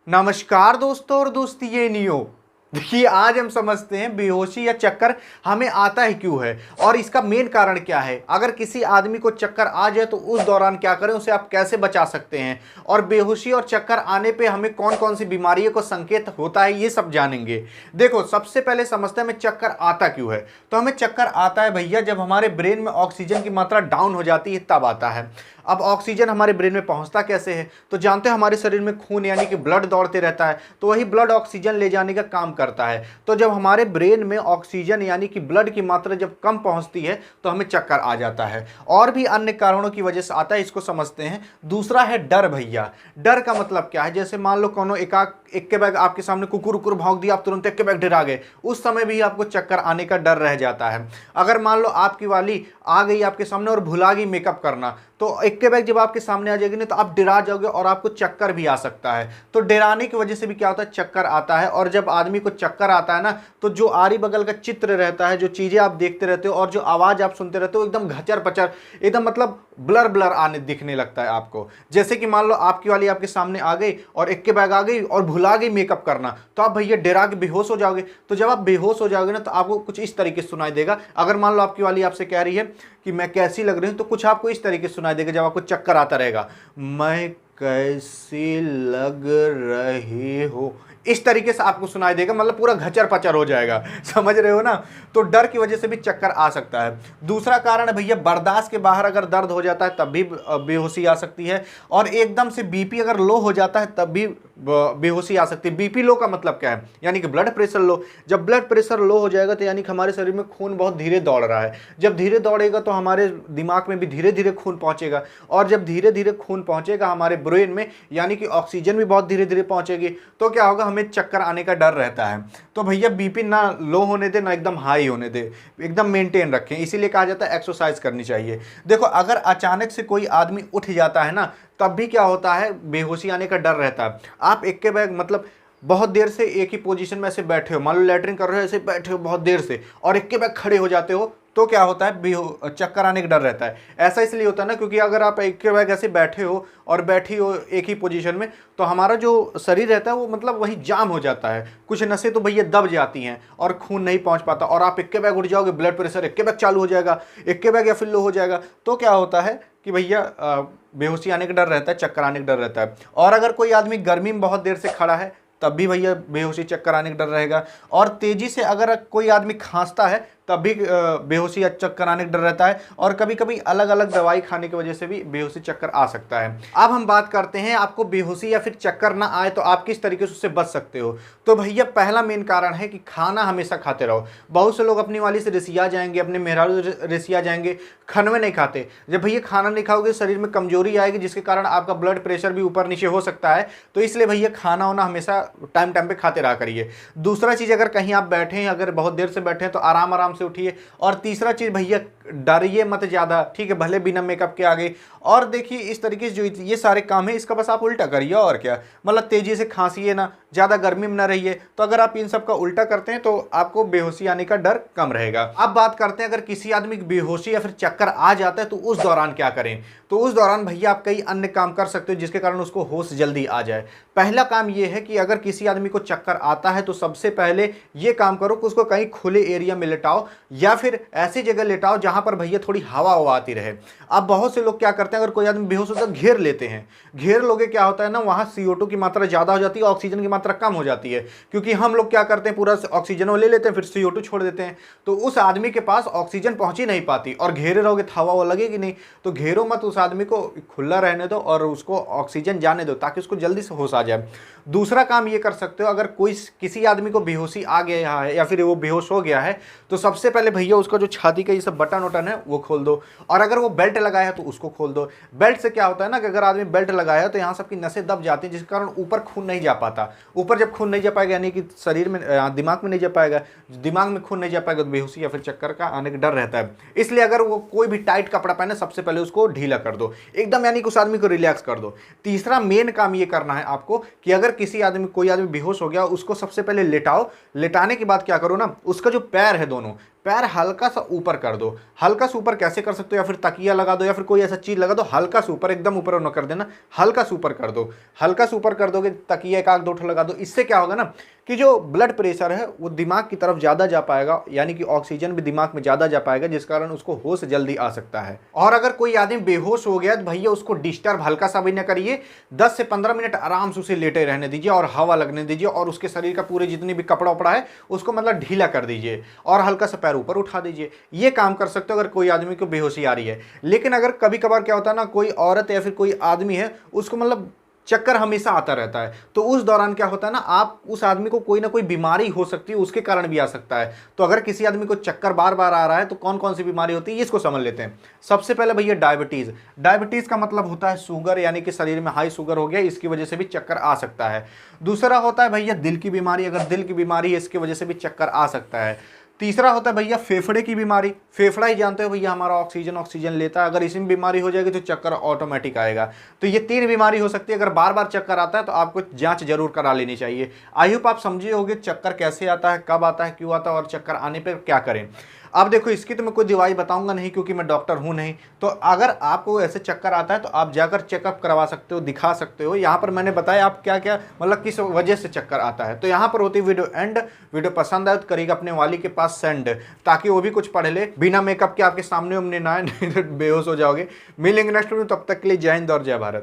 नमस्कार दोस्तों और दोस्ती, ये नियो। देखिए, आज हम समझते हैं बेहोशी या चक्कर हमें आता है क्यों है और इसका मेन कारण क्या है। अगर किसी आदमी को चक्कर आ जाए तो उस दौरान क्या करें, उसे आप कैसे बचा सकते हैं, और बेहोशी और चक्कर आने पे हमें कौन कौन सी बीमारियों को संकेत होता है, ये सब जानेंगे। देखो, सबसे पहले समझते हैं हमें चक्कर आता क्यों है। तो हमें चक्कर आता है भैया, जब हमारे ब्रेन में ऑक्सीजन की मात्रा डाउन हो जाती है तब आता है। अब ऑक्सीजन हमारे ब्रेन में पहुंचता कैसे है, तो जानते हैं हमारे शरीर में खून यानी कि ब्लड दौड़ते रहता है, तो वही ब्लड ऑक्सीजन ले जाने का काम करता है। तो जब हमारे ब्रेन में ऑक्सीजन यानी कि ब्लड की मात्रा जब कम पहुंचती है तो हमें चक्कर आ जाता है। और भी अन्य कारणों की वजह से आता है, इसको समझते हैं। दूसरा है डर भैया। डर का मतलब क्या है, जैसे मान लो कोनो एक के बैग आपके सामने कुकुर उकुर भौंक दिया, आप तुरंत एक के बैग डरा गए, उस समय भी आपको चक्कर आने का डर रह जाता है। अगर मान लो आपकी वाली आ गई आपके सामने और भुला गई मेकअप करना, तो एक के बैग जब आपके सामने आ जाएगी ना, तो आप डरा जाओगे और आपको चक्कर भी आ सकता है। तो डराने की वजह से भी क्या होता है, चक्कर आता है। और जब आदमी को चक्कर आता है ना, तो जो आरी बगल का चित्र रहता है, जो चीजें आप देखते रहते हो और जो आवाज आप सुनते रहते हो, एकदम घचर पचर, एकदम मतलब ब्लर ब्लर आने दिखने लगता है आपको। जैसे कि मान लो आपकी वाली आपके सामने आ गई और एक के बैग आ गई और भुला गई मेकअप करना, तो आप भैया डरा के बेहोश हो जाओगे। तो जब आप बेहोश हो जाओगे ना, तो आपको कुछ इस तरीके से सुनाई देगा। अगर मान लो आपकी वाली आपसे कह रही है कि मैं कैसी लग रही हूं, तो कुछ आपको इस तरीके से सुनाई देगा जब आपको चक्कर आता रहेगा, मैं कैसी लग रही हो, इस तरीके से आपको सुनाई देगा, मतलब पूरा घचर पचर हो जाएगा। समझ रहे हो ना। तो डर की वजह से भी चक्कर आ सकता है। दूसरा कारण है भैया, बर्दाश्त के बाहर अगर दर्द हो जाता है तब भी बेहोशी आ सकती है। और एकदम से बीपी अगर लो हो जाता है तब भी बेहोशी आ सकती है। बीपी लो का मतलब क्या है, यानी कि ब्लड प्रेशर लो। जब ब्लड प्रेशर लो हो जाएगा तो यानी कि हमारे शरीर में खून बहुत धीरे दौड़ रहा है। जब धीरे दौड़ेगा तो हमारे दिमाग में भी धीरे धीरे खून पहुंचेगा, और जब धीरे धीरे खून पहुंचेगा हमारे ब्रेन में, यानी कि ऑक्सीजन भी बहुत धीरे धीरे पहुंचेगी, तो क्या होगा, हमें चक्कर आने का डर रहता है। तो भैया बीपी ना लो होने दे ना एकदम हाई होने दे, एकदम मेंटेन रखें। इसीलिए कहा जाता है एक्सरसाइज करनी चाहिए। देखो, अगर अचानक से कोई आदमी उठ जाता है ना, तब भी क्या होता है, बेहोशी आने का डर रहता है। आप एक के बैग मतलब बहुत देर से एक ही पोजीशन में ऐसे बैठे हो, मान लो लैट्रिन कर रहे हो, ऐसे बैठे हो बहुत देर से, और एक के बैग खड़े हो जाते हो, तो क्या होता है, चक्कर आने का डर रहता है। ऐसा इसलिए होता है ना, क्योंकि अगर आप एक के बैग ऐसे बैठे हो और बैठी हो एक ही पोजीशन में, तो हमारा जो शरीर रहता है वो मतलब वही जाम हो जाता है, कुछ नसें तो भैया दब जाती हैं और खून नहीं पहुंच पाता, और आप एक के बैग उठ जाओगे, ब्लड प्रेशर एक के बैग चालू हो जाएगा, एक के बैग या फिर लो हो जाएगा। तो क्या होता है कि भैया बेहोशी आने का डर रहता है, चक्कर आने का डर रहता है। और अगर कोई आदमी गर्मी में बहुत देर से खड़ा है तब भी भैया बेहोशी चक्कर आने का डर रहेगा। और तेजी से अगर कोई आदमी खांसता है तब भी बेहोशी या चक्कर आने का डर रहता है। और कभी कभी अलग अलग दवाई खाने की वजह से भी बेहोशी चक्कर आ सकता है। अब हम बात करते हैं, आपको बेहोशी या फिर चक्कर ना आए तो आप किस तरीके से उससे बच सकते हो। तो भैया पहला मेन कारण है कि खाना हमेशा खाते रहो। बहुत से लोग अपनी वाली से रिसिया जाएंगे, अपने मेहरारू रिसिया जाएंगे, खाने में नहीं खाते। जब भैया खाना नहीं खाओगे शरीर में कमजोरी आएगी, जिसके कारण आपका ब्लड प्रेशर भी ऊपर नीचे हो सकता है। तो इसलिए भैया खाना वाना हमेशा टाइम टाइम पे खाते रहा करिए। दूसरा चीज़, अगर कहीं आप बैठे हैं, अगर बहुत देर से बैठे हैं, तो आराम आराम से उठिए। और तीसरा चीज़ भैया, डरिए मत ज़्यादा, ठीक है, भले बिना मेकअप के आ गए। और देखिए, इस तरीके से जो ये सारे काम है इसका बस आप उल्टा करिए, और क्या, मतलब तेज़ी से खांसिए ना, ज़्यादा गर्मी में ना रहिए। तो अगर आप इन सब का उल्टा करते हैं तो आपको बेहोशी आने का डर कम रहेगा। अब बात करते हैं, अगर किसी आदमी की बेहोशी या फिर चक्कर आ जाता है तो उस दौरान क्या करें। तो उस दौरान भैया आप कई अन्य काम कर सकते हो जिसके कारण उसको होश जल्दी आ जाए। पहला काम ये है कि अगर किसी आदमी को चक्कर आता है तो सबसे पहले ये काम करो कि उसको कहीं खुले एरिया में लेटाओ, या फिर ऐसी जगह लेटाओ जहां पर भैया थोड़ी हवा हवा आती रहे। अब बहुत से लोग क्या करते हैं, अगर कोई आदमी बेहोश होता है घेर लेते हैं। घेर लोगे क्या होता है ना, वहां CO2 की मात्रा ज्यादा हो जाती है, ऑक्सीजन की मात्रा कम हो जाती है। क्योंकि हम लोग क्या करते हैं, पूरा ऑक्सीजन वो ले लेते हैं, फिर CO2 छोड़ देते हैं, तो उस आदमी के पास ऑक्सीजन पहुंच ही नहीं पाती। और घेरे रहोगे तो हवा वो लगेगी नहीं। तो घेरो मत, उस आदमी को खुला रहने दो और उसको ऑक्सीजन जाने दो, ताकि उसको जल्दी से होश आ जाए। दूसरा काम ये कर सकते हो, अगर किसी आदमी को बेहोशी आ गया है या फिर वो बेहोश हो गया है, तो सबसे पहले भैया उसका जो छाती का ये सब बटन वटन है वो खोल दो। और अगर वो बेल्ट लगाया है तो उसको खोल दो। बेल्ट से क्या होता है ना, कि अगर आदमी बेल्ट लगाया है तो यहाँ सबकी नसें दब जाती हैं, जिसके कारण ऊपर खून नहीं जा पाता। ऊपर जब खून नहीं जा पाएगा, यानी कि शरीर में, दिमाग में नहीं जा पाएगा, दिमाग में खून नहीं जा पाएगा, तो बेहोशी या फिर चक्कर का आने का डर रहता है। इसलिए अगर वो कोई भी टाइट कपड़ा पहने, सबसे पहले उसको ढीला कर दो एकदम, यानी कि उस आदमी को रिलैक्स कर दो। तीसरा मेन काम ये करना है आपको कि अगर कोई आदमी बेहोश हो गया, उसको सबसे पहले लेटाओ। लेटाने के बाद क्या करो ना, उसका जो पैर है, दोनों पैर हल्का सा ऊपर कर दो। हल्का सा ऊपर कैसे कर सकते हो, या फिर तकिया लगा दो या फिर कोई ऐसा चीज लगा दो, हल्का सा ऊपर, एकदम ऊपर न कर देना, हल्का सा ऊपर कर दो। हल्का सा ऊपर कर दोगे, तकिया एक आध दो ठो लगा दो, इससे क्या होगा ना कि जो ब्लड प्रेशर है वो दिमाग की तरफ ज़्यादा जा पाएगा, यानी कि ऑक्सीजन भी दिमाग में ज़्यादा जा पाएगा, जिस कारण उसको होश जल्दी आ सकता है। और अगर कोई आदमी बेहोश हो गया तो भैया उसको डिस्टर्ब हल्का सा भी ना करिए, 10 से 15 मिनट आराम से उसे लेटे रहने दीजिए और हवा लगने दीजिए, और उसके शरीर का पूरे जितनी भी कपड़ा उपड़ा है उसको मतलब ढीला कर दीजिए और हल्का सा पैर ऊपर उठा दीजिए। ये काम कर सकते हो अगर कोई आदमी को बेहोशी आ रही है। लेकिन अगर कभी कभार क्या होता है ना, कोई औरत या फिर कोई आदमी है उसको मतलब चक्कर हमेशा आता रहता है, तो उस दौरान क्या होता है ना, आप उस आदमी को कोई ना कोई बीमारी हो सकती है, उसके कारण भी आ सकता है। तो अगर किसी आदमी को चक्कर बार बार आ रहा है तो कौन कौन सी बीमारी होती है इसको समझ लेते हैं। सबसे पहले भैया डायबिटीज। डायबिटीज का मतलब होता है शुगर, यानी कि शरीर में हाई शुगर हो गया, इसकी वजह से भी चक्कर आ सकता है। दूसरा होता है भैया दिल की बीमारी, अगर दिल की बीमारी है इसकी वजह से भी चक्कर आ सकता है। तीसरा होता है भैया फेफड़े की बीमारी। फेफड़ा ही जानते हो भैया हमारा ऑक्सीजन लेता है, अगर इसमें बीमारी हो जाएगी तो चक्कर ऑटोमेटिक आएगा। तो ये 3 बीमारी हो सकती है। अगर बार बार चक्कर आता है तो आपको जांच जरूर करा लेनी चाहिए। आई होप आप समझे होगे चक्कर कैसे आता है, कब आता है, क्यों आता है और चक्कर आने पर क्या करें। अब देखो इसकी तो मैं कोई दवाई बताऊंगा नहीं क्योंकि मैं डॉक्टर हूं नहीं। तो अगर आपको ऐसे चक्कर आता है तो आप जाकर चेकअप करवा सकते हो, दिखा सकते हो। यहाँ पर मैंने बताया आप क्या क्या मतलब किस वजह से चक्कर आता है। तो यहाँ पर होती वीडियो एंड। वीडियो पसंद आए तो करिएगा अपने वाली के पास सेंड, ताकि वो भी कुछ पढ़ ले, बिना मेकअप के आपके सामने हमने ना, नहीं तो बेहोश हो जाओगे। मिलेंगे नेक्स्ट वीडियो, तब तक के लिए जय हिंद और जय भारत।